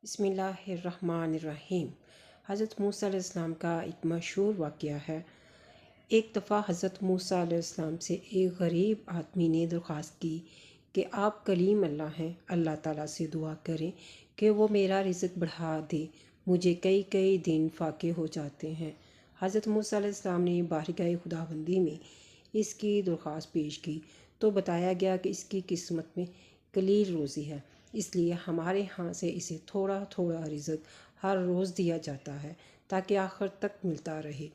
بسم اللہ الرحمن الرحیم۔ حضرت موسیٰ علیہ السلام کا ایک مشہور واقعہ ہے۔ ایک دفعہ حضرت موسیٰ علیہ السلام سے ایک غریب آدمی نے درخواست کی کہ آپ کلیم اللہ ہیں، اللہ تعالیٰ سے دعا کریں کہ وہ میرا رزق بڑھا دے، مجھے کئی دن فاقے ہو جاتے ہیں۔ حضرت موسیٰ علیہ السلام نے بارگاہ خداوندی میں اس کی درخواست پیش کی تو بتایا گیا کہ اس کی قسمت میں قلیل روزی ہے، اس لیے ہمارے ہاں سے اسے تھوڑا تھوڑا رزق ہر روز دیا جاتا ہے تاکہ آخر تک ملتا رہے۔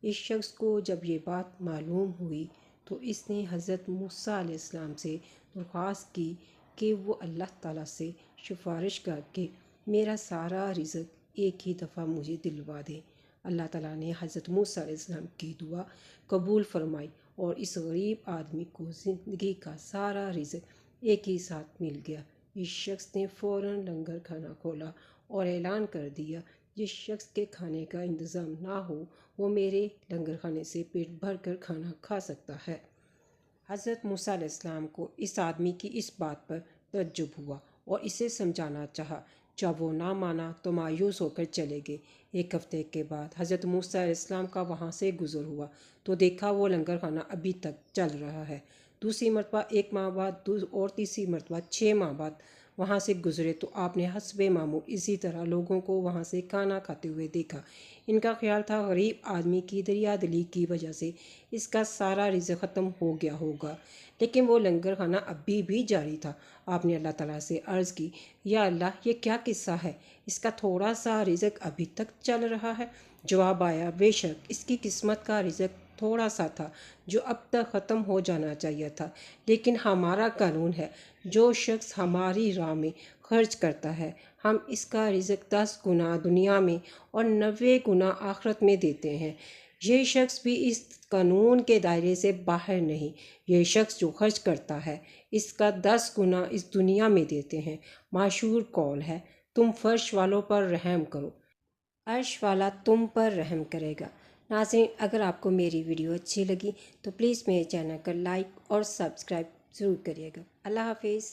اس شخص کو جب یہ بات معلوم ہوئی تو اس نے حضرت موسیٰ علیہ السلام سے درخواست کی کہ وہ اللہ تعالیٰ سے سفارش کر کے میرا سارا رزق ایک ہی دفعہ مجھے دلوا دے۔ اللہ تعالیٰ نے حضرت موسیٰ علیہ السلام کی دعا قبول فرمائی اور اس غریب آدمی کو زندگی کا سارا رزق ایک ہی ساتھ مل گیا۔ اس شخص نے فوراً لنگر کھانا کھولا اور اعلان کر دیا، جس شخص کے کھانے کا انتظام نہ ہو وہ میرے لنگر کھانے سے پیٹ بھر کر کھانا کھا سکتا ہے۔ حضرت موسیٰ علیہ السلام کو اس آدمی کی اس بات پر تعجب ہوا اور اسے سمجھانا چاہا۔ جب وہ نہ مانا تو مایوس ہو کر چلے گئے۔ ایک ہفتے کے بعد حضرت موسیٰ علیہ السلام کا وہاں سے گزر ہوا تو دیکھا وہ لنگر کھانا ابھی تک چل رہا ہے۔ دوسری مرتبہ 1 ماہ بعد اور تیسری مرتبہ 6 ماہ بعد وہاں سے گزرے تو آپ نے حسب معمول اسی طرح لوگوں کو وہاں سے کھانا کھاتے ہوئے دیکھا۔ ان کا خیال تھا غریب آدمی کی دریا دلی کی وجہ سے اس کا سارا رزق ختم ہو گیا ہوگا، لیکن وہ لنگر کھانا ابھی بھی جاری تھا۔ آپ نے اللہ تعالیٰ سے عرض کی، یا اللہ، یہ کیا قصہ ہے؟ اس کا تھوڑا سا رزق ابھی تک چل رہا ہے۔ جواب آیا، بے شک اس کی قسمت کا رزق تھوڑا سا تھا جو اب تک ختم ہو جانا چاہیے تھا، لیکن ہمارا قانون ہے جو شخص ہماری راہ میں خرچ کرتا ہے ہم اس کا رزق 10 گنا دنیا میں اور 90 گنا آخرت میں دیتے ہیں۔ یہ شخص بھی اس قانون کے دائرے سے باہر نہیں۔ یہ شخص جو خرچ کرتا ہے اس کا 10 گنا اس دنیا میں دیتے ہیں۔ مشہور قول ہے، تم فرش والوں پر رحم کرو، عرش والا تم پر رحم کرے گا۔ ناظرین، اگر آپ کو میری ویڈیو اچھی لگی تو پلیز میرے چینل کو لائک اور سبسکرائب ضرور کریے گا۔ اللہ حافظ۔